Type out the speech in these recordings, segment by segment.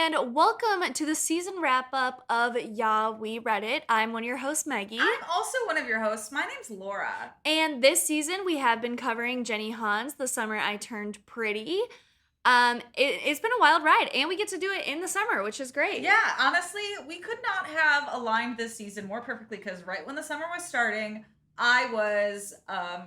and welcome to the season wrap up of Yeah, We Read It. I'm one of your hosts, Maggie. I'm also one of your hosts. My name's Laura. And this season we have been covering Jenny Han's The Summer I Turned Pretty. It's been a wild ride, and we get to do it in the summer, which is great. Yeah, honestly, we could not have aligned this season more perfectly because right when the summer was starting, I was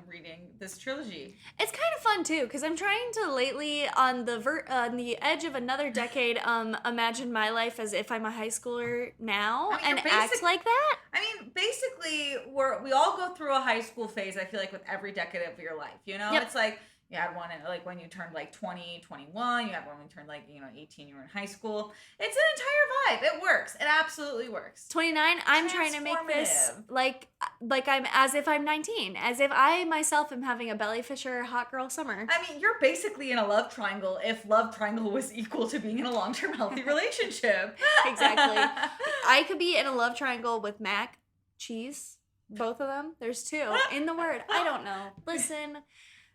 reading this trilogy. It's kind of fun too, because I'm trying to lately on the edge of another decade imagine my life as if I'm a high schooler now and act like that. I mean, basically, we all go through a high school phase. I feel like with every decade of your life, Yep. It's like you had one like when you turned like 20, 21. You had one when you turned like 18. You were in high school. It's an entire vibe. It works. It absolutely works. 29. I'm trying to make this like I'm as if I'm 19, as if I myself am having a belly fisher hot girl summer. I mean, you're basically in a love triangle if love triangle was equal to being in a long-term healthy relationship. Exactly. I could be in a love triangle with mac, cheese, both of them. There's two in the word. I don't know. Listen,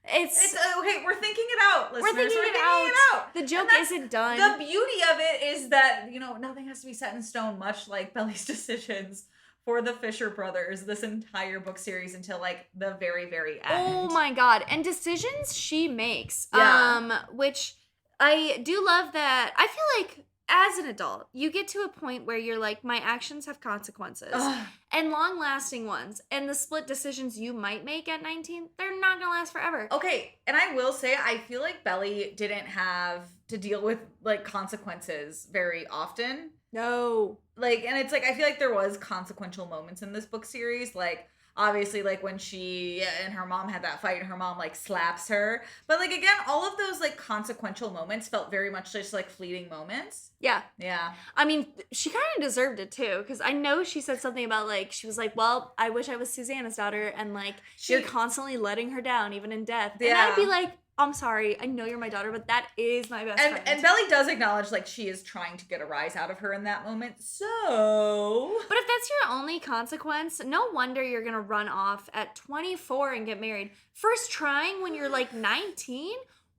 it's okay. We're thinking it out, listeners. We're thinking it out. The joke isn't done. The beauty of it is that nothing has to be set in stone. Much like Belly's decisions for the Fisher brothers, this entire book series until like the very, very end. Oh my god! And decisions she makes, Yeah. which I do love. That I feel like as an adult, you get to a point where you're like, my actions have consequences. Ugh. And long-lasting ones. And the split decisions you might make at 19, they're not gonna last forever. Okay, and I will say, I feel like Belly didn't have to deal with like consequences very often. No. Like, and it's like, I feel like there was consequential moments in this book series. Like, obviously, like when she and her mom had that fight and her mom like slaps her. But like, again, all of those like consequential moments felt very much just like fleeting moments. Yeah. Yeah. I mean, she kind of deserved it too, because I know she said something about like, she was like, well, I wish I was Susanna's daughter, and like, you're constantly letting her down, even in death. Yeah. And I'd be like, I'm sorry, I know you're my daughter, but that is my best friend. And Belly does acknowledge like she is trying to get a rise out of her in that moment. So, but if that's your only consequence, no wonder you're gonna run off at 24 and get married. First trying when you're like 19,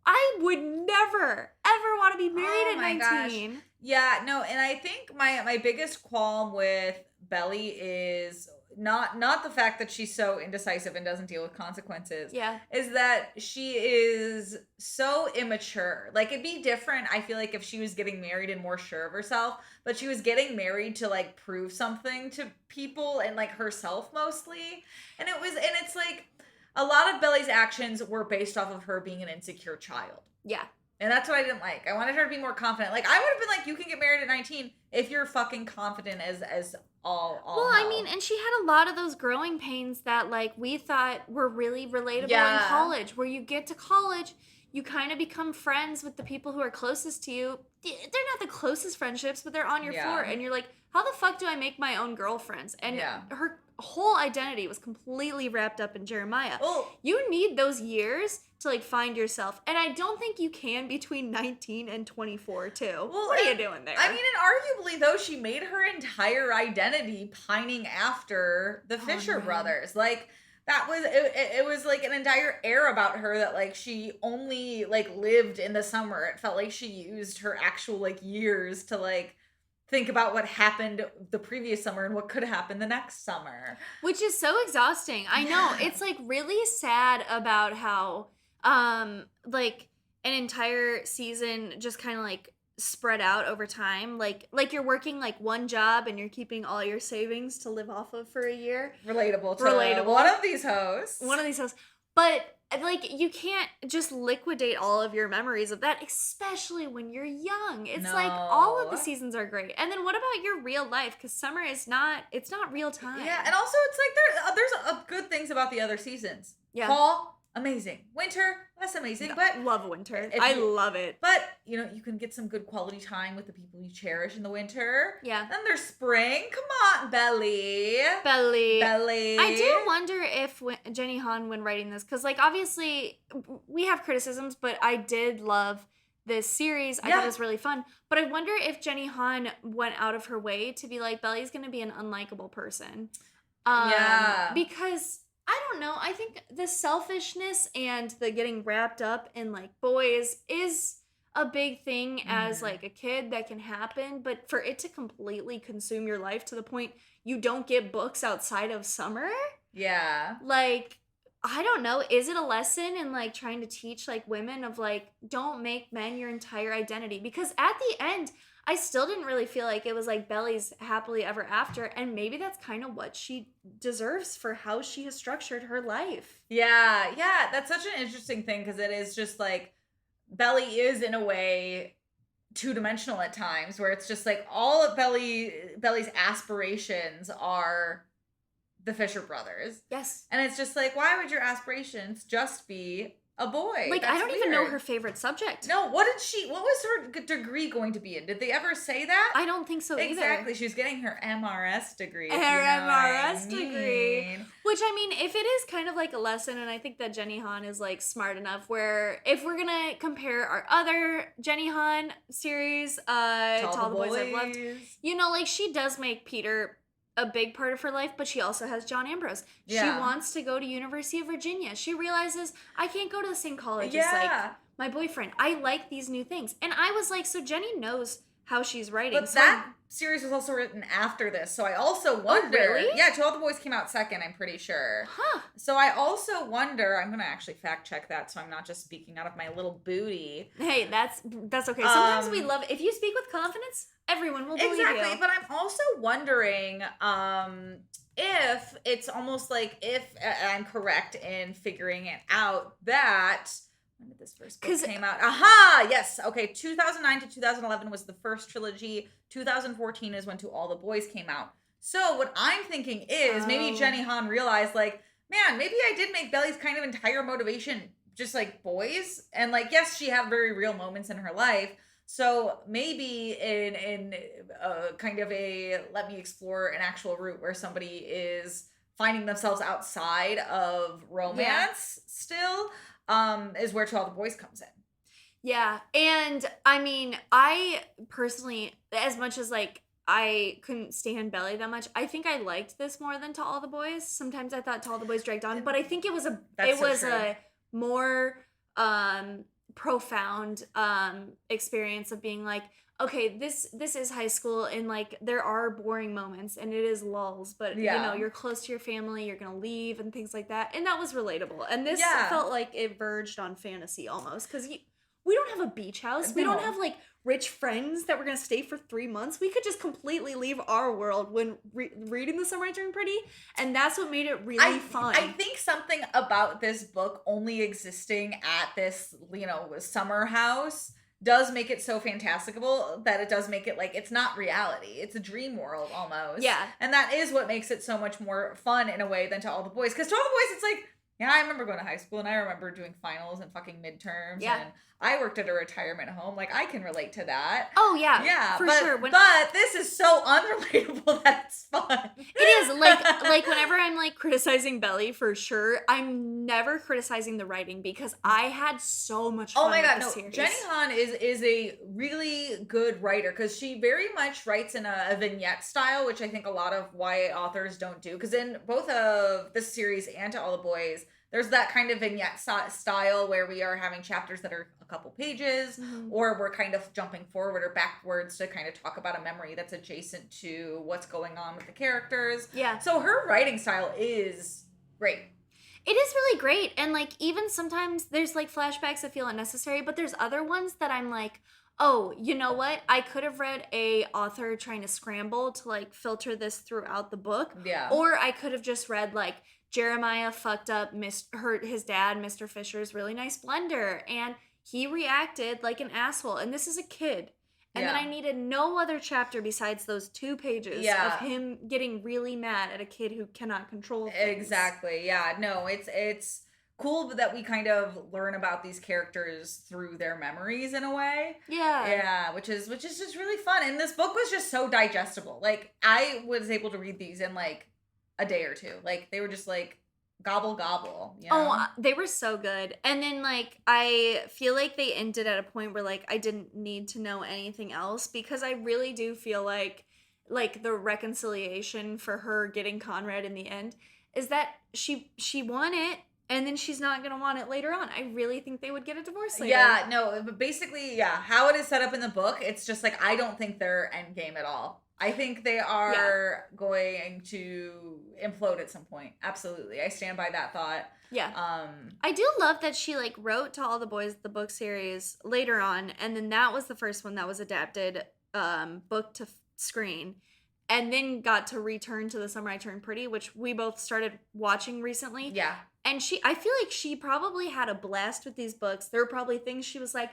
I would never ever want to be married at 19. Gosh. Yeah, no, and I think my biggest qualm with Belly is not the fact that she's so indecisive and doesn't deal with consequences. Yeah. Is that she is so immature. Like, it'd be different, I feel like, if she was getting married and more sure of herself, but she was getting married to like prove something to people and like herself mostly. And it's like a lot of Belly's actions were based off of her being an insecure child. Yeah. And that's what I didn't like. I wanted her to be more confident. Like, I would have been like, you can get married at 19 if you're fucking confident as all Well, hell. I mean, and she had a lot of those growing pains that like we thought were really relatable Yeah. in college, where you get to college, you kind of become friends with the people who are closest to you. They're not the closest friendships, but they're on your floor, and you're like, how the fuck do I make my own girlfriends? And her whole identity was completely wrapped up in Jeremiah. Well, you need those years to like find yourself, and I don't think you can between 19 and 24 too. Well, what are you doing there? I mean, and arguably though, she made her entire identity pining after the Fisher brothers. Like, that was it was like an entire air about her that like she only like lived in the summer. It felt like she used her actual like years to like think about what happened the previous summer and what could happen the next summer. Which is so exhausting. I know. It's like really sad about how like an entire season just kind of like spread out over time. Like you're working like one job and you're keeping all your savings to live off of for a year. Relatable. One of these hosts. But like, you can't just liquidate all of your memories of that, especially when you're young. It's like all of the seasons are great. And then what about your real life? Because summer is not real time. Yeah, and also it's like there's good things about the other seasons. Yeah. Fall, amazing. Winter, less amazing, but love winter. I love it. But you can get some good quality time with the people you cherish in the winter. Yeah. Then there's spring. Come on, Belly. I do wonder if Jenny Han, when writing this, because like obviously we have criticisms, but I did love this series. I thought it was really fun. But I wonder if Jenny Han went out of her way to be like, Belly's going to be an unlikable person. Because I don't know. I think the selfishness and the getting wrapped up in like boys is a big thing as Mhm. like a kid that can happen, but for it to completely consume your life to the point you don't get books outside of summer, Yeah. like I don't know, is it a lesson in like trying to teach like women of like don't make men your entire identity? Because at the end I still didn't really feel like it was like Belly's happily ever after, and maybe that's kind of what she deserves for how she has structured her life. Yeah, yeah, that's such an interesting thing because it is just like Belly is in a way two-dimensional at times where it's just like all of Belly's aspirations are the Fisher brothers. Yes. And it's just like, why would your aspirations just be a boy? Like I That's don't even know weird. her favorite subject. No, what was her degree going to be in? Did they ever say that? I don't think so either. Exactly. She's getting her MRS degree. If Her you know what I MRS degree. mean. Which I mean, if it is kind of like a lesson, and I think that Jenny Han is like smart enough where if we're gonna compare our other Jenny Han series, to All the Boys I've Loved, you know, like she does make Peter a big part of her life, but she also has John Ambrose. Yeah. She wants to go to University of Virginia. She realizes I can't go to the same college as Yeah. like my boyfriend. I like these new things. And I was like, so Jenny knows how she's writing. But so that series was also written after this, so I also wonder. really? Yeah, To All the Boys came out second, I'm pretty sure. Huh. So I also wonder. I'm gonna actually fact check that, so I'm not just speaking out of my little booty. Hey, that's okay. Sometimes we Um, love if you speak with confidence, everyone will believe Exactly, you. but I'm also wondering if it's almost like if I'm correct in figuring it out that when did this first book 'Cause- came out? Aha, yes. Okay, 2009 to 2011 was the first trilogy. 2014 is when To All the Boys came out. So what I'm thinking is maybe Oh. Jenny Han realized like, man, maybe I did make Belly's kind of entire motivation just like boys, and like yes, she had very real moments in her life. So maybe in kind of a let me explore an actual route where somebody is finding themselves outside of romance still, is where To All the Boys comes in. Yeah. And I mean, I personally, as much as like I couldn't stand Belly that much, I think I liked this more than To All the Boys. Sometimes I thought To All the Boys dragged on, but I think it was That's so true. a more profound experience of being like, okay, this is high school, and like there are boring moments and it is lulls, but you Yeah. know, you're close to your family, you're gonna leave and things like that, and that was relatable. And this Yeah. felt like it verged on fantasy almost, because we don't have a beach house, we don't No. have like rich friends that we're gonna stay for 3 months. We could just completely leave our world when reading The Summer I Turned Pretty, and that's what made it really fun. I think something about this book only existing at this, summer house does make it so fantastical that it does make it like it's not reality. It's a dream world almost. Yeah. And that is what makes it so much more fun in a way than To All the Boys. Because To All the Boys, it's like, yeah, I remember going to high school and I remember doing finals and fucking midterms. Yeah. And I worked at a retirement home. Like, I can relate to that. Oh yeah, Yeah, for but, sure. But this is so unrelatable that it's fun. It is like whenever I'm like criticizing Belly, for sure, I'm never criticizing the writing because I had so much fun. Oh my god, with no. the series. Jenny Han is a really good writer because she very much writes in a vignette style, which I think a lot of YA authors don't do. Because in both of this series and To All the Boys, there's that kind of vignette style where we are having chapters that are a couple pages, or we're kind of jumping forward or backwards to kind of talk about a memory that's adjacent to what's going on with the characters. Yeah. So her writing style is great. It is really great. And like even sometimes there's like flashbacks that feel unnecessary, but there's other ones that I'm like, oh, you know what? I could have read a author trying to scramble to like filter this throughout the book. Yeah. Or I could have just read like Jeremiah fucked up his dad, Mr. Fisher's really nice blender, and he reacted like an asshole. And this is a kid. And then Yeah. I needed no other chapter besides those 2 pages Yeah. of him getting really mad at a kid who cannot control things. Exactly. Yeah. No, it's cool that we kind of learn about these characters through their memories in a way. Yeah. Yeah, which is just really fun. And this book was just so digestible. Like I was able to read these in like a day or two. Like they were just like gobble gobble, you know? Oh, they were so good. And then like I feel like they ended at a point where like I didn't need to know anything else, because I really do feel like the reconciliation for her getting Conrad in the end is that she won it, and then she's not gonna want it later on. I really think they would get a divorce later. Yeah, no, but basically, yeah, how it is set up in the book, it's just like I don't think they're endgame at all. I think they are going to implode at some point. Absolutely. I stand by that thought. Yeah. I do love that she like wrote To All the Boys the book series later on, and then that was the first one that was adapted book to screen, and then got to return to The Summer I Turned Pretty, which we both started watching recently. Yeah. And I feel like she probably had a blast with these books. There were probably things she was like,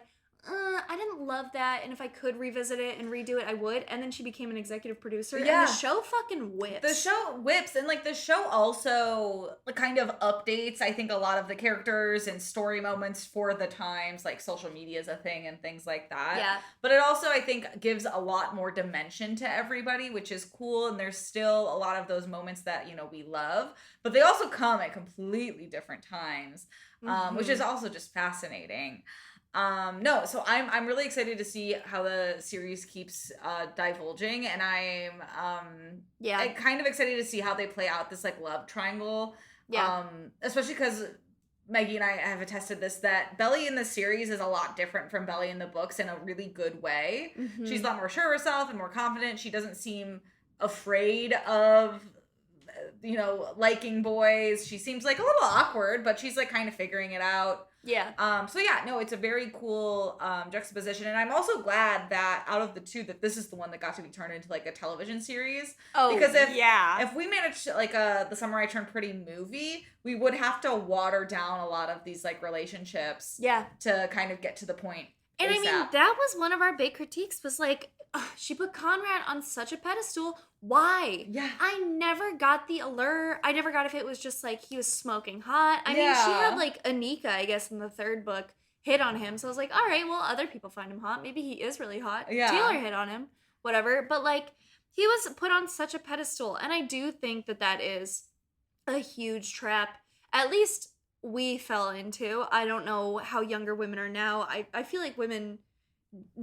I didn't love that, and if I could revisit it and redo it, I would. And then she became an executive producer, and the show fucking whips. The show whips, and like the show also kind of updates, I think, a lot of the characters and story moments for the times, like social media is a thing and things like that. Yeah. But it also, I think, gives a lot more dimension to everybody, which is cool, and there's still a lot of those moments that, you know, we love, but they also come at completely different times, which is also just fascinating. No, so I'm really excited to see how the series keeps divulging, and I'm kind of excited to see how they play out this like love triangle. Yeah. Especially because Maggie and I have attested this, that Belly in the series is a lot different from Belly in the books in a really good way. Mm-hmm. She's a lot more sure of herself and more confident. She doesn't seem afraid of, you know, liking boys. She seems like a little awkward, but she's like kind of figuring it out. Yeah. So yeah, no, it's a very cool juxtaposition, and I'm also glad that out of the two, that this is the one that got to be turned into like a television series. Oh, because if we managed like The Summer I Turned Pretty movie, we would have to water down a lot of these like relationships. Yeah. To kind of get to the point. And ASAP. I mean, that was one of our big critiques, was like, she put Conrad on such a pedestal. Why? Yeah. I never got the allure. I never got if it was just like he was smoking hot. I mean, she had like Anika, I guess, in the third book, hit on him. So I was like, all right, well, other people find him hot. Maybe he is really hot. Yeah. Taylor hit on him. Whatever. But like, he was put on such a pedestal. And I do think that that is a huge trap. At least we fell into. I don't know how younger women are now. I feel like women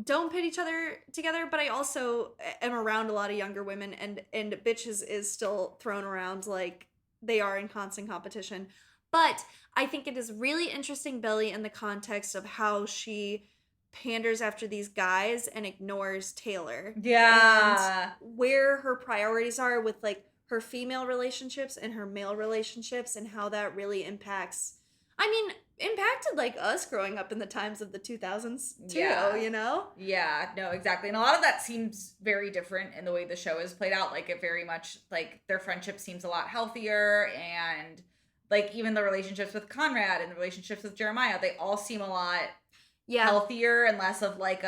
don't pit each other together, but I also am around a lot of younger women, and bitches is still thrown around like they are in constant competition. But I think it is really interesting, Belly, in the context of how she panders after these guys and ignores Taylor. Yeah. And where her priorities are with like her female relationships and her male relationships, and how that really impacted like us growing up in the times of the 2000s too, you know? Yeah, no, exactly. And a lot of that seems very different in the way the show is played out. Like, it very much, like, their friendship seems a lot healthier, and like even the relationships with Conrad and the relationships with Jeremiah, they all seem a lot healthier and less of like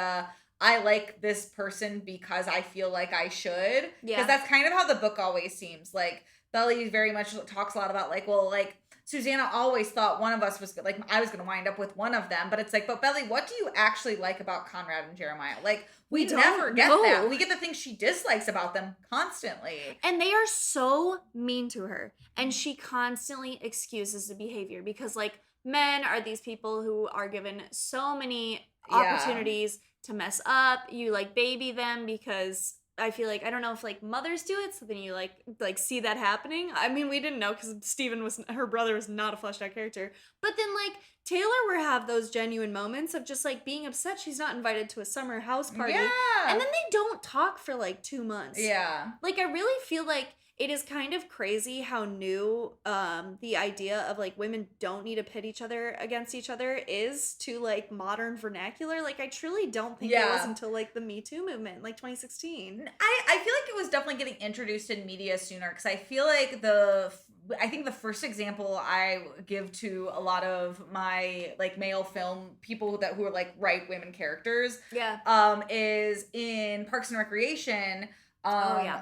I like this person because I feel like I should. Yeah. Because that's kind of how the book always seems. Like, Belly very much talks a lot about like, well, like, Susanna always thought one of us was like, I was going to wind up with one of them. But it's like, but Belly, what do you actually like about Conrad and Jeremiah? Like, we never get that. We get the things she dislikes about them constantly. And they are so mean to her. And she constantly excuses the behavior because, like, men are these people who are given so many opportunities to mess up. You, like, baby them because I feel like, I don't know if like mothers do it, so then you like see that happening. I mean, we didn't know because her brother was not a fleshed out character. But then like Taylor will have those genuine moments of just like being upset she's not invited to a summer house party. Yeah. And then they don't talk for like 2 months. Yeah. Like, I really feel like it is kind of crazy how new the idea of like women don't need to pit each other against each other is to like modern vernacular. Like, I truly don't think it was until like the Me Too movement, like 2016. I feel like it was definitely getting introduced in media sooner, because I feel like I think the first example I give to a lot of my like male film people who are like write women characters is in Parks and Recreation.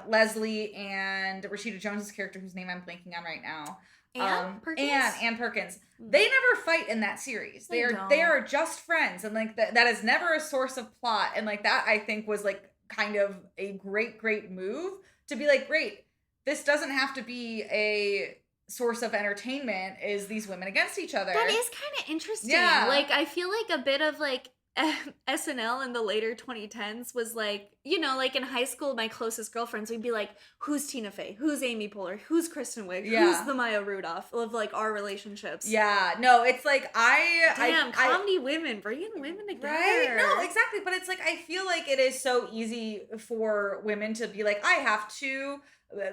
Leslie and Rashida Jones's character, whose name I'm blanking on right now. Ann Perkins. They never fight in that series. They are just friends, and like that is never a source of plot. And like that, I think, was like kind of a great move to be like, great, this doesn't have to be a source of entertainment, is these women against each other. That is kind of interesting. Yeah. Like, I feel like a bit of like SNL in the later 2010s was like, you know, like in high school, my closest girlfriends, we'd be like, who's Tina Fey? Who's Amy Poehler? Who's Kristen Wiig? Yeah. Who's the Maya Rudolph of like our relationships? Yeah, no, it's like Damn, comedy women, bringing women together. Right? No, exactly. But it's like, I feel like it is so easy for women to be like, I have to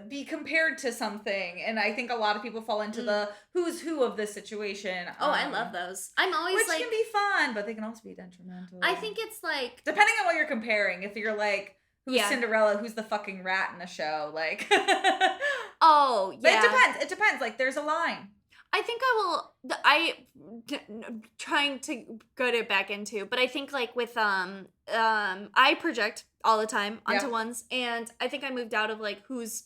be compared to something. And I think a lot of people fall into the who's who of this situation. Oh, I love those. I'm always which like, can be fun, but they can also be detrimental. I think it's like, depending on what you're comparing. If you're like, who's Cinderella, who's the fucking rat in the show, like. Oh, yeah. It depends. Like, there's a line. I think trying to get it back into, but I think like with I project all the time onto ones, and I think I moved out of like who's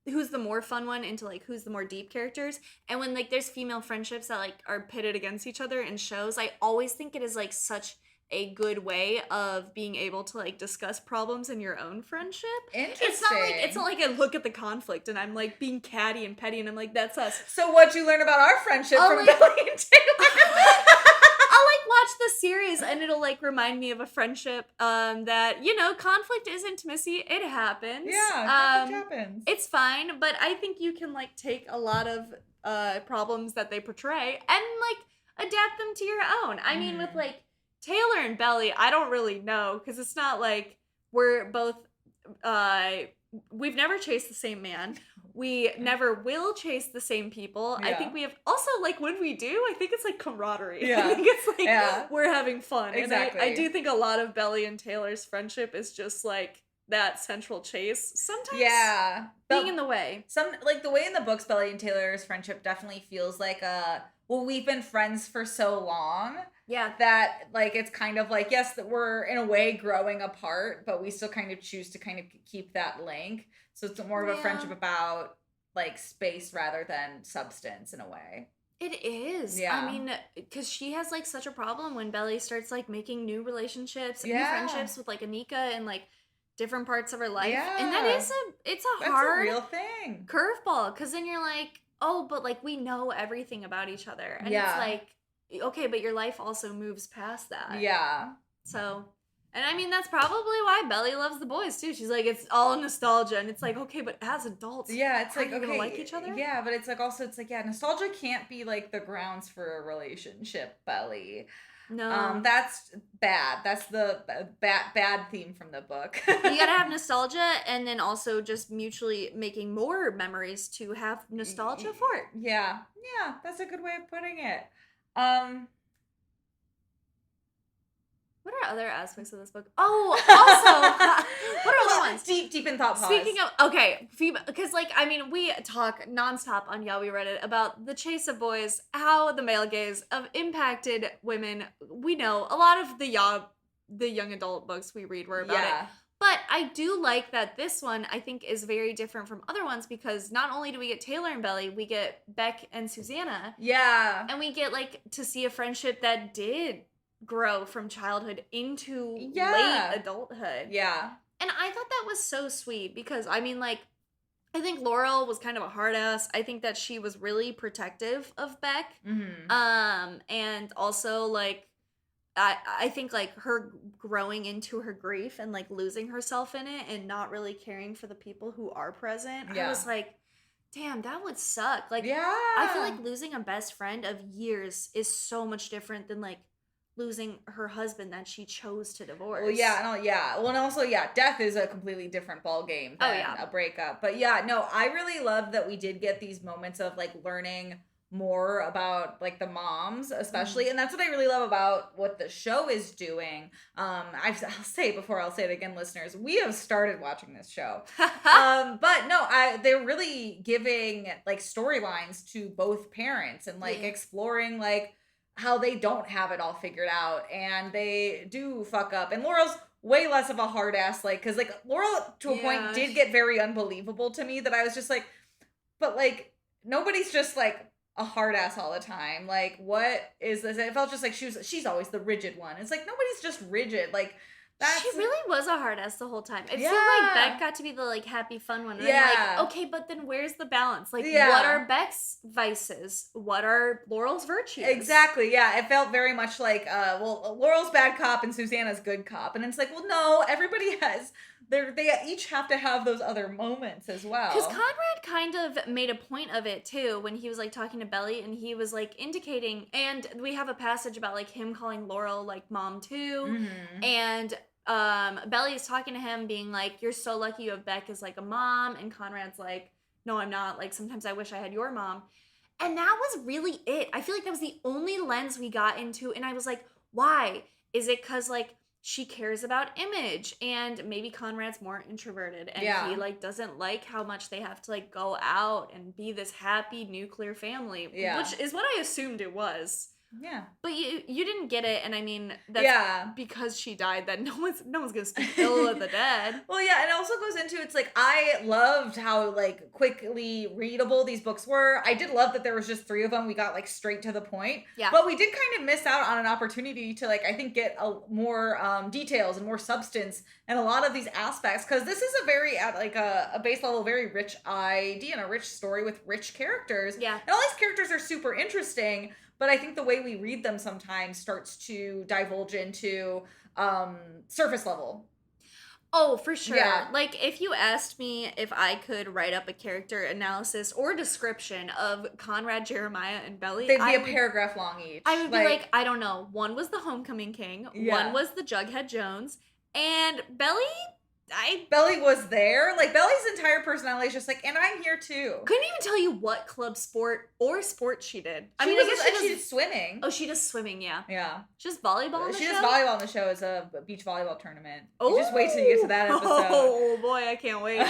the more fun one into like who's the more deep characters. And when like there's female friendships that like are pitted against each other in shows, I always think it is like such a good way of being able to like discuss problems in your own friendship. Interesting. It's not like I look at the conflict and I'm like being catty and petty and I'm like, that's us. So what'd you learn about our friendship from like, Belly and Taylor? I'll like watch the series and it'll like remind me of a friendship that, you know, conflict is intimacy. It happens. Yeah, conflict happens. It's fine, but I think you can like take a lot of problems that they portray and like adapt them to your own. I mean, with like Taylor and Belly, I don't really know because it's not like we're both we've never chased the same man. We never will chase the same people. Yeah. I think we have also like when we do, I think it's like camaraderie. Yeah. I think it's like we're having fun. Exactly. And I do think a lot of Belly and Taylor's friendship is just like that central chase. Sometimes being in the way. Some like the way in the books, Belly and Taylor's friendship definitely feels like we've been friends for so long. Yeah. That like it's kind of like, yes, that we're in a way growing apart, but we still kind of choose to kind of keep that link. So it's more of a friendship about like space rather than substance in a way. It is. Yeah. I mean, because she has like such a problem when Belly starts like making new relationships, new friendships with like Anika and like different parts of her life. Yeah. And that's a hard real thing. Curveball. Because then you're like, oh, but like we know everything about each other. And it's like, okay, but your life also moves past that. Yeah. So, and I mean, that's probably why Belly loves the boys too. She's like, it's all nostalgia. And it's like, okay, but as adults, it's like, okay, gonna like each other? Yeah, but it's like also, it's like, nostalgia can't be like the grounds for a relationship, Belly. No. That's bad. That's the bad theme from the book. You gotta have nostalgia and then also just mutually making more memories to have nostalgia for it. Yeah. Yeah, that's a good way of putting it. What are other aspects of this book? Oh, also, what are other ones? Deep in thought pause. Speaking of, okay, because like, I mean, we talk nonstop on Yeah, We Read It about the chase of boys, how the male gaze have impacted women. We know a lot of the young adult books we read were about it. But I do like that this one, I think, is very different from other ones because not only do we get Taylor and Belly, we get Beck and Susanna. Yeah. And we get, like, to see a friendship that did grow from childhood into late adulthood. Yeah. And I thought that was so sweet because, I mean, like, I think Laurel was kind of a hard ass. I think that she was really protective of Beck. Mm-hmm. And also, like, I think like her growing into her grief and like losing herself in it and not really caring for the people who are present. I was like, damn, that would suck. Like, I feel like losing a best friend of years is so much different than like losing her husband that she chose to divorce. Well, Well, and also, death is a completely different ball game than a breakup. But I really love that we did get these moments of like learning more about like the moms especially, and that's what I really love about what the show is doing. I'll say it again, listeners, we have started watching this show. But no, they're really giving like storylines to both parents and like exploring like how they don't have it all figured out and they do fuck up, and Laurel's way less of a hard ass, like, because like Laurel to a point did get very unbelievable to me, that I was just like, but like nobody's just like a hard ass all the time. Like, what is this? It felt just like she's always the rigid one. It's like, nobody's just rigid. Like, She really was a hard ass the whole time. It seemed Yeah. like Beck got to be the like happy fun one. And Yeah. like, okay, but then where's the balance? Like, Yeah. what are Beck's vices? What are Laurel's virtues? Exactly. Yeah. It felt very much like, well, Laurel's bad cop and Susanna's good cop. And it's like, well, no, everybody has, they each have to have those other moments as well. Because Conrad kind of made a point of it too when he was like talking to Belly and he was like indicating, and we have a passage about like him calling Laurel like mom too. Mhm. And Belly's talking to him being like, you're so lucky you have Beck as like a mom. And Conrad's like, no, I'm not. Like, sometimes I wish I had your mom. And that was really it. I feel like that was the only lens we got into. And I was like, why? Is it because like she cares about image and maybe Conrad's more introverted and Yeah. he like doesn't like how much they have to like go out and be this happy nuclear family, Yeah. which is what I assumed it was. Yeah. But you didn't get it, and I mean that's Yeah. because she died that no one's gonna speak ill of the dead. Well, yeah, and it also goes into, it's like, I loved how like quickly readable these books were. I did love that there was just 3 of them. We got like straight to the point. Yeah. But we did kind of miss out on an opportunity to like, I think, get more details and more substance and a lot of these aspects, because this is a very at like a base level very rich idea and a rich story with rich characters. Yeah. And all these characters are super interesting. But I think the way we read them sometimes starts to divulge into surface level. Oh, for sure. Yeah. Like, if you asked me if I could write up a character analysis or description of Conrad, Jeremiah, and Belly, They'd be a paragraph long each. I would be like, I don't know. One was the Homecoming King. Yeah. One was the Jughead Jones. And Belly, Belly was there. Like, Belly's entire personality is just like, and I'm here too. couldn't even tell you what club sport or sport she did. I She did does swimming. Oh, she does swimming, yeah. Yeah. She does volleyball on the She show? does volleyball on the show as a beach volleyball tournament. You just wait till you get to that episode. Oh boy, I can't wait.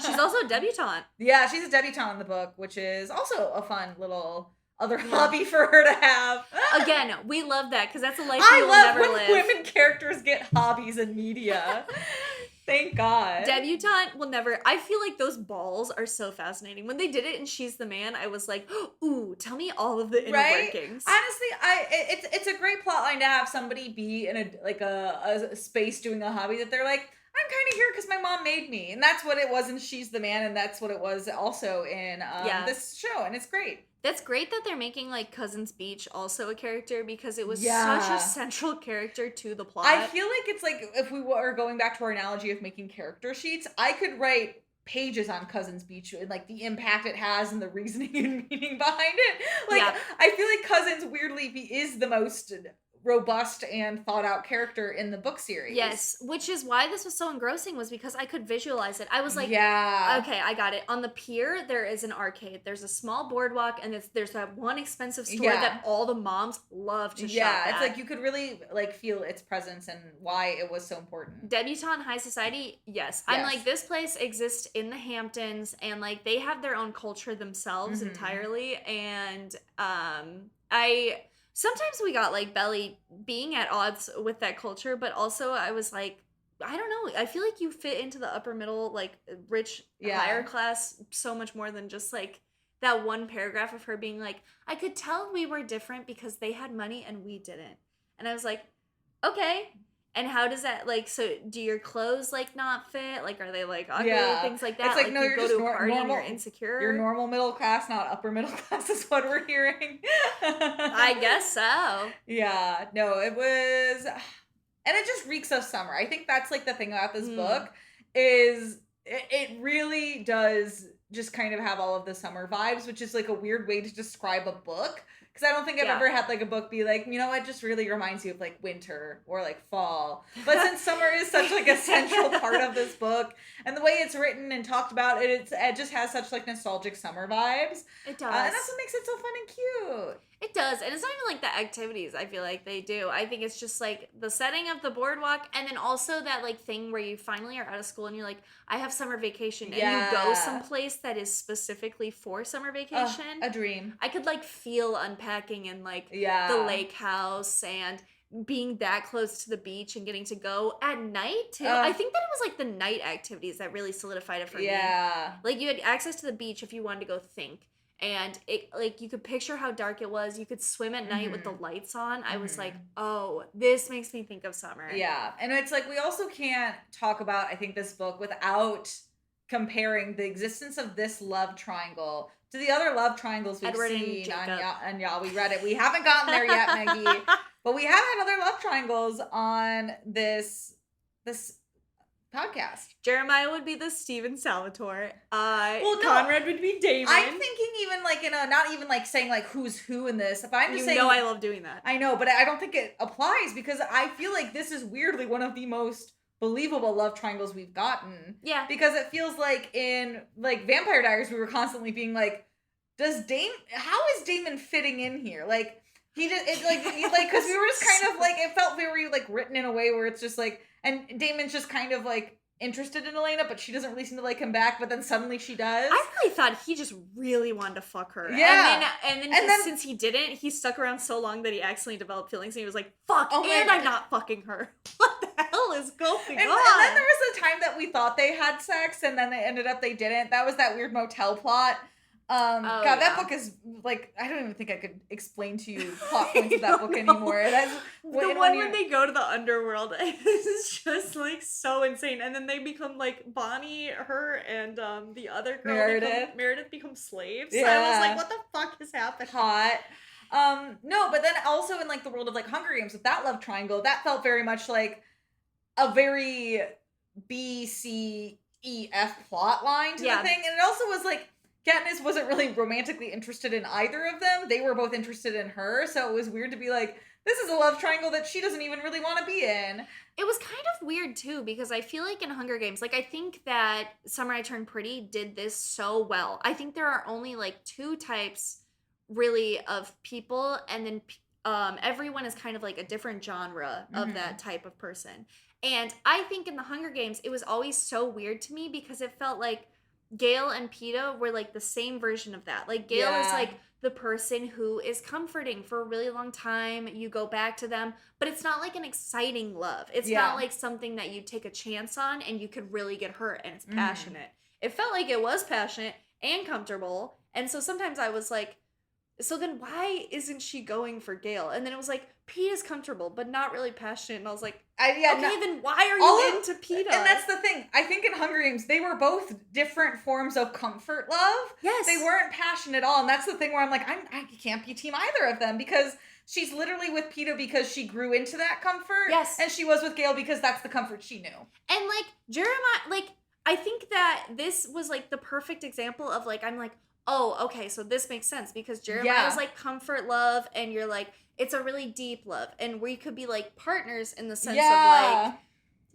She's also a debutante. Yeah, she's a debutante in the book, which is also a fun little other hobby for her to have. Again, we love that because that's a life I we will love never when live. women characters get hobbies in media. Thank God. Debutante will never. I feel like those balls are so fascinating. When they did it and She's the Man, I was like, ooh, tell me all of the inner Right? workings. Honestly, it's a great plot line to have somebody be in a space doing a hobby that they're like, I'm kind of here because my mom made me, and that's what it was in She's the Man, and that's what it was also in this show, and it's great. That's great that they're making like Cousins Beach also a character because it was Yeah. such a central character to the plot. I feel like it's like if we were going back to our analogy of making character sheets, I could write pages on Cousins Beach and like the impact it has and the reasoning and meaning behind it. Like, Yeah. I feel like Cousins weirdly is the most robust and thought out character in the book series. Yes, which is why this was so engrossing, was because I could visualize it. I was like, yeah, okay, I got it. On the pier, there is an arcade. There's a small boardwalk, and there's that one expensive store Yeah. that all the moms love to shop yeah, at. it's like you could really like feel its presence and why it was so important. Debutante High Society, yes. I'm Yes. like, this place exists in the Hamptons, and like they have their own culture themselves Mhm. entirely. And sometimes we got like Belly being at odds with that culture, but also I was like, I don't know. I feel like you fit into the upper middle, like rich, Yeah. higher class so much more than just like that one paragraph of her being like, I could tell we were different because they had money and we didn't. And I was like, okay. And how does that, like, so do your clothes like not fit? Like, are they like ugly? Yeah. Things like that. It's like, no, you you're go just to a party and normal. you're insecure. You're normal middle class, not upper middle class, is what we're hearing. I guess so. Yeah, no, it was, and it just reeks of summer. I think that's like the thing about this book is it really does just kind of have all of the summer vibes, which is like a weird way to describe a book. Because I don't think I've ever had like a book be like, you know, it just really reminds you of like winter or like fall. But since summer is such like a central part of this book, and the way it's written and talked about, it just has such like nostalgic summer vibes. It does. And that's what makes it so fun and cute. It does. And it's not even like the activities I feel like they do. I think it's just like the setting of the boardwalk, and then also that like thing where you finally are out of school and you're like, I have summer vacation. And you go someplace that is specifically for summer vacation. A dream. I could like feel unpacking in like Yeah. the lake house and being that close to the beach and getting to go at night too. I think that it was like the night activities that really solidified it for me. Yeah. Like you had access to the beach if you wanted to go think. and it like you could picture how dark it was. You could swim at night with the Mhm. lights on. I was like, Mhm. oh, this makes me think of summer. Yeah. And it's like we also can't talk about, I think, this book without comparing the existence of this love triangle to the other love triangles we've Edward and seen on Jacob. y'all. We read it. We haven't gotten there yet, Maggie. But we have had other love triangles on this podcast. Jeremiah would be the Steven Salvatore. Well, no, Conrad would be Damon. I'm thinking even like in a, not even like saying like who's who in this, but I'm just saying. I love doing that. I know, but I don't think it applies because I feel like this is weirdly one of the most believable love triangles we've gotten. Yeah. Because it feels like in like Vampire Diaries, we were constantly being like, how is Damon fitting in here? Like, he just, it like, because we were just kind of like, it felt very like written in a way where it's just like, and Damon's just kind of like interested in Elena, but she doesn't really seem to like him back, but then suddenly she does. I really thought he just really wanted to fuck her. Yeah. And then since he didn't, he stuck around so long that he accidentally developed feelings and he was like, fuck, Oh and my I'm not fucking her. What the hell is going on? And then there was a time that we thought they had sex, and then they didn't. That was that weird motel plot. That book is like, I don't even think I could explain to you plot points of that book anymore. That's the one when they go to the underworld is just like so insane, and then they become like Bonnie, her, and the other girl Meredith become slaves. Yeah. I was like, what the fuck is happening? Hot. No, but then also in like the world of like Hunger Games with that love triangle, that felt very much like a very B, C, E, F plot line to the thing. And it also was like Katniss wasn't really romantically interested in either of them. They were both interested in her. So it was weird to be like, this is a love triangle that she doesn't even really want to be in. It was kind of weird too, because I feel like in Hunger Games, like I think that Summer I Turned Pretty did this so well. I think there are only like two types really of people, and then everyone is kind of like a different genre of that type of person. And I think in the Hunger Games, it was always so weird to me because it felt like Gale and Peeta were like the same version of that. Like Gale is like the person who is comforting for a really long time. You go back to them, but it's not like an exciting love. It's not like something that you take a chance on and you could really get hurt, and it's passionate. It felt like it was passionate and comfortable. And so sometimes I was like, so then why isn't she going for Gale? And then it was like, Peeta's comfortable, but not really passionate. And I was like, then why are you into Peeta? And that's the thing. I think in Hunger Games, they were both different forms of comfort love. Yes. They weren't passionate at all. And that's the thing where I'm like, I can't be team either of them, because she's literally with Peeta because she grew into that comfort. Yes. And she was with Gale because that's the comfort she knew. And like, Jeremiah, like, I think that this was like the perfect example of like, I'm like, oh, okay, so this makes sense because Jeremiah's like comfort love, and you're like, it's a really deep love, and we could be like partners in the sense of like,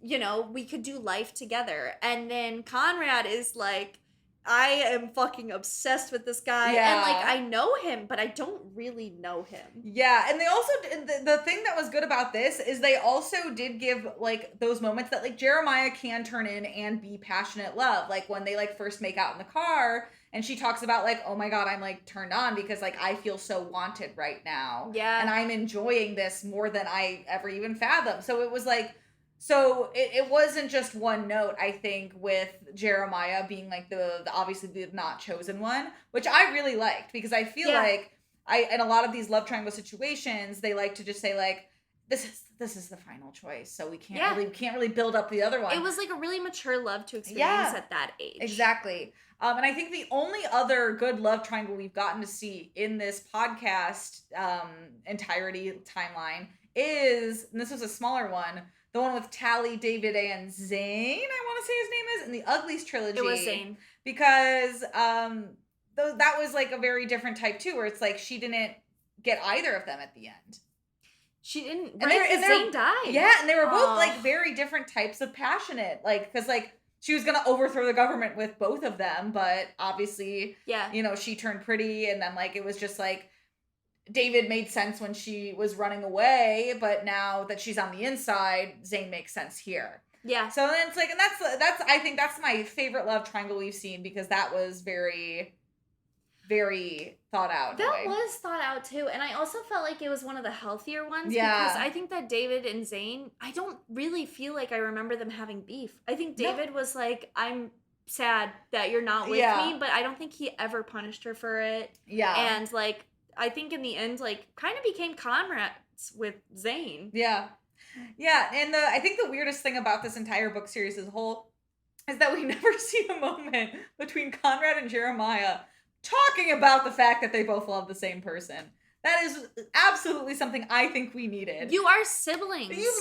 you know, we could do life together. And then Conrad is like, I am fucking obsessed with this guy, and like I know him, but I don't really know him. Yeah, and they also the thing that was good about this is they also did give like those moments that like Jeremiah can turn in and be passionate love, like when they like first make out in the car. And she talks about like, oh my God, I'm like turned on because like I feel so wanted right now. Yeah. And I'm enjoying this more than I ever even fathomed. So it was like, it wasn't just one note, I think, with Jeremiah being like the obviously the not chosen one, which I really liked, because I feel like in a lot of these love triangle situations, they like to just say like, this is the final choice, so we can't really build up the other one. It was like a really mature love to experience at that age. Exactly. And I think the only other good love triangle we've gotten to see in this podcast entirety timeline is, and this was a smaller one, the one with Tally, David, and Zane, I want to say his name is, in the Uglies trilogy. It was Zane. Because that was like a very different type too, where it's like she didn't get either of them at the end. She didn't, and Zane died. Yeah, and they were both like very different types of passionate, like, because like she was gonna overthrow the government with both of them, but obviously, you know, she turned pretty, and then like it was just like David made sense when she was running away, but now that she's on the inside, Zane makes sense here. Yeah. So then it's like, and that's I think that's my favorite love triangle we've seen, because that was very, very thought out. That was thought out too, and I also felt like it was one of the healthier ones. Yeah. Because I think that David and Zane, I don't really feel like I remember them having beef. I think David was like, I'm sad that you're not with me, but I don't think he ever punished her for it. Yeah. And like I think in the end, like kind of became comrades with Zane. Yeah. Yeah, and I think the weirdest thing about this entire book series as a whole is that we never see a moment between Conrad and Jeremiah talking about the fact that they both love the same person. That is absolutely something I think we needed. You are siblings. You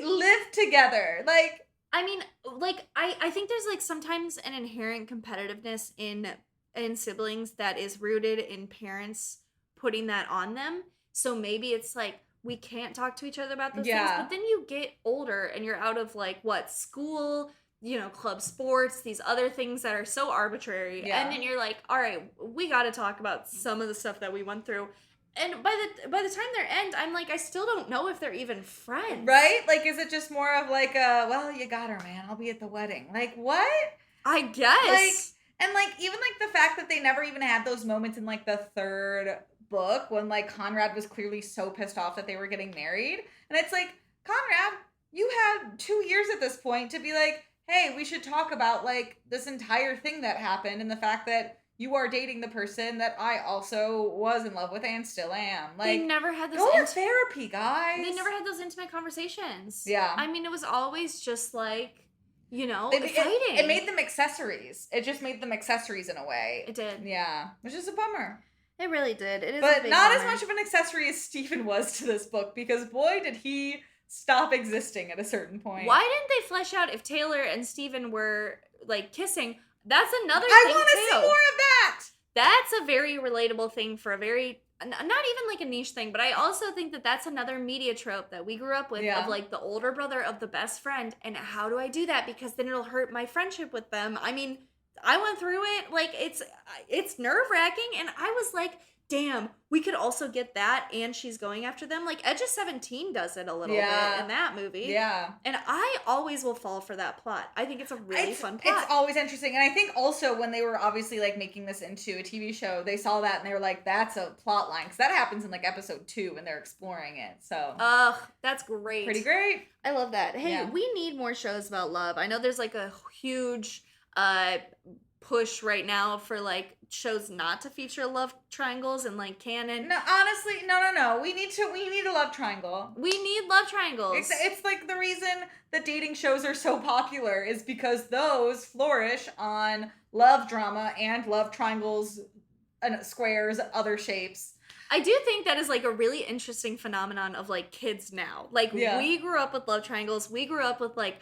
literally live together. Like, I mean, like I think there's like sometimes an inherent competitiveness in siblings that is rooted in parents putting that on them. So maybe it's like we can't talk to each other about those things, but then you get older and you're out of like school, club sports, these other things that are so arbitrary. Yeah. And then you're like, all right, we got to talk about some of the stuff that we went through. And by the time they're end, I'm like, I still don't know if they're even friends. Right? Like, is it just more of like, well, you got her, man. I'll be at the wedding. Like, what? I guess. Like, and like, even like the fact that they never even had those moments in like the third book when like Conrad was clearly so pissed off that they were getting married. And it's like, Conrad, you had 2 years at this point to be like, hey, we should talk about like this entire thing that happened and the fact that you are dating the person that I also was in love with and still am. Like, they never had those go to therapy, guys. They never had those intimate conversations. Yeah. I mean, it was always just like, fighting. It made them accessories. It just made them accessories in a way. It did. Yeah. Which is a bummer. It really did. It is but a big not bummer. as much of an accessory as Stephen was to this book, because boy, did he stop existing at a certain point. Why didn't they flesh out if Taylor and Stephen were like kissing? That's another thing. I want to see more of that. That's a very relatable thing for a very, not even like a niche thing, but I also think that that's another media trope that we grew up with of like the older brother of the best friend. And how do I do that? Because then it'll hurt my friendship with them. I mean, I went through it. Like it's nerve wracking. And I was like, damn, we could also get that and she's going after them. Like Edge of 17 does it a little bit in that movie. Yeah. And I always will fall for that plot. I think it's a really fun plot. It's always interesting. And I think also when they were obviously like making this into a TV show, they saw that and they were like, that's a plot line. Because that happens in like episode 2 when they're exploring it. So. Ugh, that's great. Pretty great. I love that. Hey, we need more shows about love. I know there's like a huge push right now for like shows not to feature love triangles and like canon. No, honestly, no. We need a love triangle. We need love triangles. It's like the reason that dating shows are so popular is because those flourish on love drama and love triangles and squares, other shapes. I do think that is like a really interesting phenomenon of like kids now. Like we grew up with love triangles. We grew up with like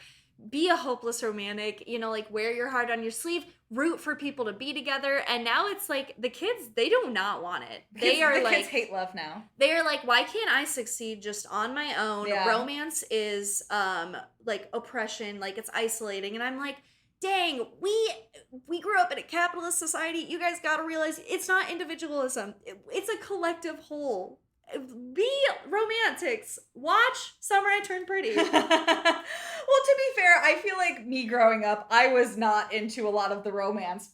be a hopeless romantic, like wear your heart on your sleeve, root for people to be together. And now it's like the kids, they do not want it. The kids hate love now. They are like, why can't I succeed just on my own? Yeah. Romance is like oppression, like it's isolating. And I'm like, dang, we grew up in a capitalist society. You guys got to realize it's not individualism. It's a collective whole. Be romantics. Watch Summer I Turned Pretty. Well, to be fair, I feel like me growing up, I was not into a lot of the romance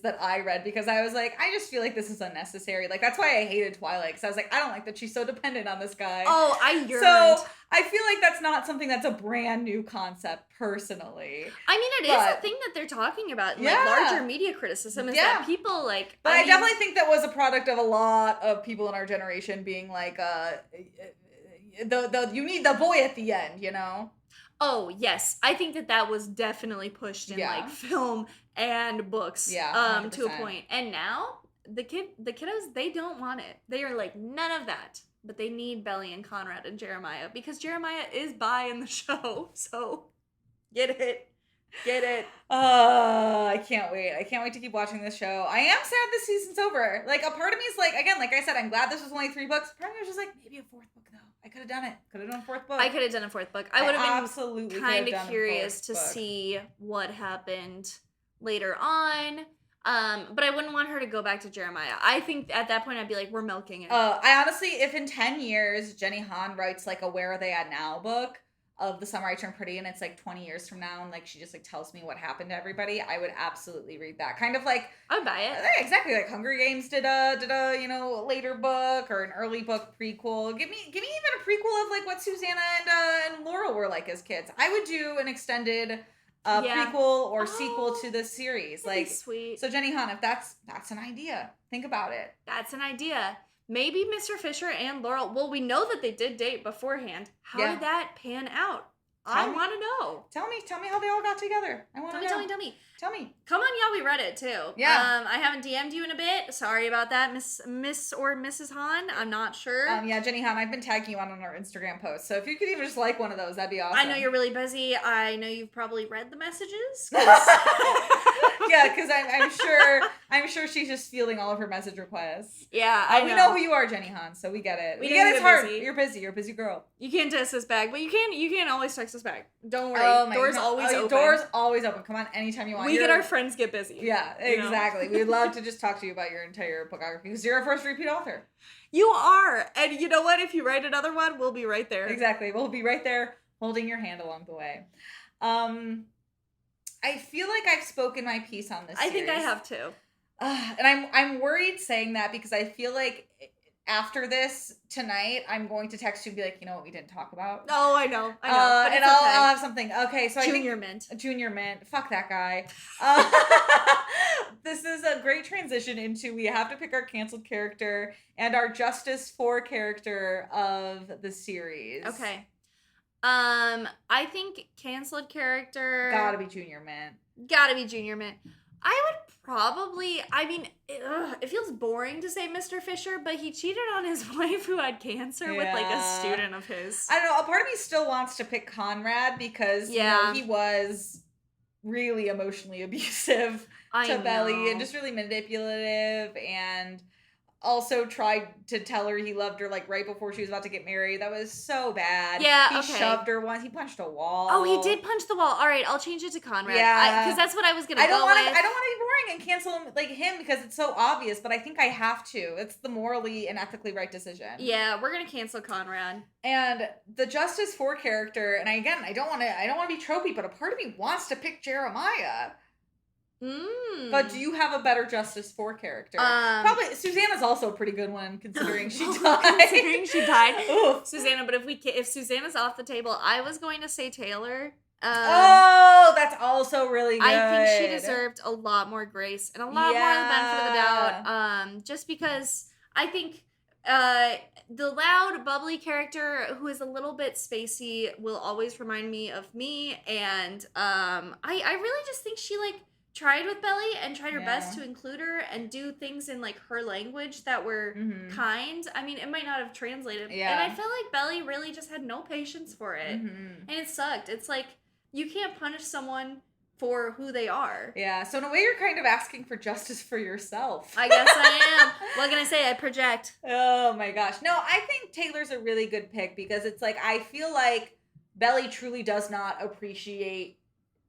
that I read because I was like, I just feel like this is unnecessary. Like, that's why I hated Twilight, because I was like, I don't like that she's so dependent on this guy. Oh, I yearned. So I feel like that's not something that's a brand new concept, personally. I mean, it is a thing that they're talking about in like larger media criticism is that people like... But I definitely think that was a product of a lot of people in our generation being like, you need the boy at the end, Oh, yes. I think that was definitely pushed in like film and books to a point. And now the kiddos, they don't want it. They are like, none of that. But they need Belly and Conrad and Jeremiah because Jeremiah is bi in the show. So get it. I can't wait. I can't wait to keep watching this show. I am sad this season's over. Like, a part of me is like, again, like I said, I'm glad this was only 3 books. Part of me was just like, maybe a 4th book, though. I could have done it. Could have done a 4th book. I could have done a 4th book. I would have been absolutely kind of curious to see what happened later on. But I wouldn't want her to go back to Jeremiah. I think at that point I'd be like, we're milking it. I honestly, if in 10 years Jenny Han writes like a Where Are They At Now book of The Summer I Turned Pretty, and it's like 20 years from now, and like she just like tells me what happened to everybody, I would absolutely read that. Kind of like I would buy it. Exactly, like Hunger Games did a later book or an early book prequel. Give me even a prequel of like what Susanna and Laurel were like as kids. I would do an extended prequel or sequel to this series. Like, sweet. So Jenny Han, if that's an idea, think about it. That's an idea. Maybe Mr. Fisher and Laurel. Well, we know that they did date beforehand. How did that pan out? I want to know. Tell me how they all got together. I want to know. Tell me. Come on, yeah, we read it too. Yeah. I haven't DM'd you in a bit. Sorry about that, Miss or Mrs. Han. I'm not sure. Yeah, Jenny Han, I've been tagging you on our Instagram posts. So if you could even just like one of those, that'd be awesome. I know you're really busy. I know you've probably read the messages. Yeah, because I'm sure she's just fielding all of her message requests. Yeah, we know who you are, Jenny Han, so we get it. We get it's hard. Busy. You're busy. You're a busy girl. You can't text us back, but you can always text us back. Don't worry. Doors always open. Doors always open. Come on, anytime you want. We get our friends get busy. Yeah, exactly. We'd love to just talk to you about your entire bookography because you're our first repeat author. You are, and you know what? If you write another one, we'll be right there. Exactly, we'll be right there holding your hand along the way. I feel like I've spoken my piece on this series. I think I have too. And I'm worried saying that because I feel like after this tonight, I'm going to text you and be like, you know what we didn't talk about? Oh, I know. And I'll have something. Okay, so Junior Mint. Junior Mint. Fuck that guy. This is a great transition into we have to pick our canceled character and our Justice for character of the series. Okay. I think canceled character gotta be Junior Mint. Gotta be Junior Mint. I would probably, it feels boring to say Mr. Fisher, but he cheated on his wife who had cancer with like a student of his. I don't know. A part of me still wants to pick Conrad because you know, he was really emotionally abusive to Belly and just really manipulative and also tried to tell her he loved her like right before she was about to get married. That was so bad. Yeah, he shoved her once. He punched a wall. Oh, he did punch the wall. All right, I'll change it to Conrad. Yeah, because that's what I was gonna go with. I don't want to be boring and cancel him like him because it's so obvious. But I think I have to. It's the morally and ethically right decision. Yeah, we're gonna cancel Conrad. And the Justice for character, and I don't want to be tropey, but a part of me wants to pick Jeremiah. But do you have a better Justice for character? Probably Susanna's also a pretty good one considering she died. Oof. Susanna, but if Susanna's off the table, I was going to say Taylor. That's also really good. I think she deserved a lot more grace and a lot more of the benefit of the doubt. Just because I think the loud, bubbly character who is a little bit spacey will always remind me of me, and I really just think she like tried with Belly and tried her best to include her and do things in like her language that were kind. I mean, it might not have translated. And I feel like Belly really just had no patience for it. And it sucked. It's like, you can't punish someone for who they are. Yeah, so in a way you're kind of asking for justice for yourself. I guess I am. What can I say? I project. Oh my gosh. No, I think Taylor's a really good pick because it's like, I feel like Belly truly does not appreciate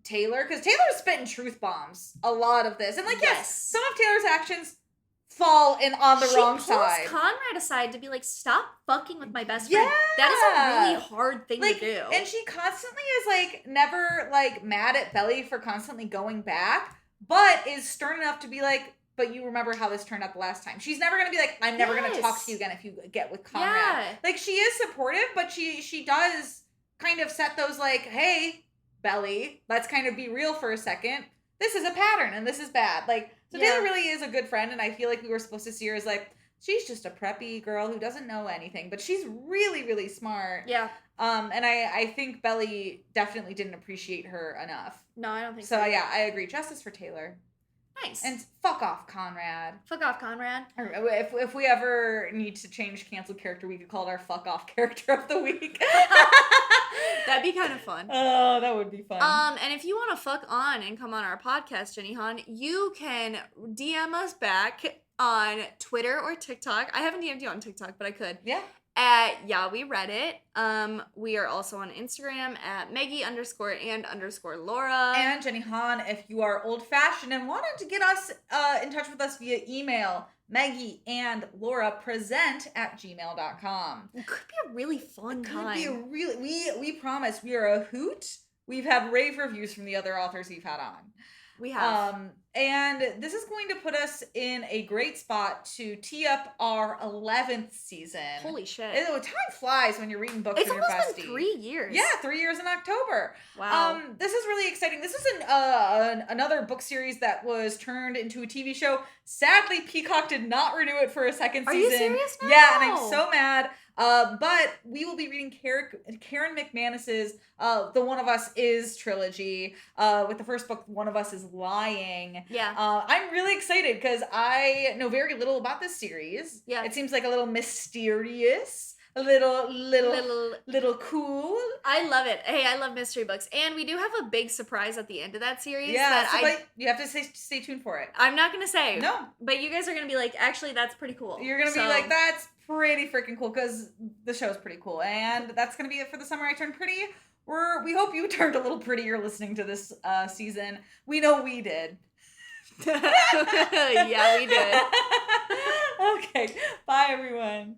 Taylor, because Taylor's spitting truth bombs a lot of this. And like, yes, some of Taylor's actions fall on the wrong side. She pulls Conrad aside to be like, stop fucking with my best friend. That is a really hard thing to do. And she constantly is like, never like mad at Belly for constantly going back, but is stern enough to be like, but you remember how this turned out the last time. She's never going to be like, I'm never going to talk to you again if you get with Conrad. Yeah. Like, she is supportive, but she does kind of set those like, hey, Belly, let's kind of be real for a second. This is a pattern and this is bad. Like, so Taylor really is a good friend, and I feel like we were supposed to see her as like, she's just a preppy girl who doesn't know anything, but she's really, really smart. Yeah. And I think Belly definitely didn't appreciate her enough. No, I don't think so. So yeah, I agree. Justice for Taylor. Nice. And fuck off, Conrad. Fuck off, Conrad. If we ever need to change canceled character, we could call it our fuck off character of the week. That'd be kind of fun. Oh, that would be fun. And if you want to fuck on and come on our podcast, Jenny Han, you can DM us back on Twitter or TikTok. I haven't DM'd you on TikTok, but I could. Yeah. At Yeah, We Read It. We are also on Instagram at Maggie_and_Laura. And Jenny Han, if you are old-fashioned and wanted to get us in touch with us via email, MaggieandLauraPresent@gmail.com. It could be a really fun time. Could be a really, we promise we are a hoot. We've had rave reviews from the other authors we've had on. We have. And this is going to put us in a great spot to tee up our 11th season. Holy shit. Time flies when you're reading books It's with your almost bestie. been 3 years. Yeah, 3 years in October. Wow. This is really exciting. This is another book series that was turned into a TV show. Sadly, Peacock did not renew it for a second season. Are you serious now? Yeah, and I'm so mad. But we will be reading Karen McManus's The One of Us Is trilogy. With the first book, One of Us Is Lying. Yeah. I'm really excited because I know very little about this series. Yeah. It seems like a little mysterious, a little cool. I love it. Hey, I love mystery books. And we do have a big surprise at the end of that series. Yeah, that but you have to stay tuned for it. I'm not going to say. No. But you guys are going to be like, actually, that's pretty cool. You're going to be like, that's pretty freaking cool because the show's pretty cool. And that's going to be it for the Summer I Turned Pretty. We hope you turned a little prettier listening to this season. We know we did. Yeah, we did. Okay. Bye, everyone.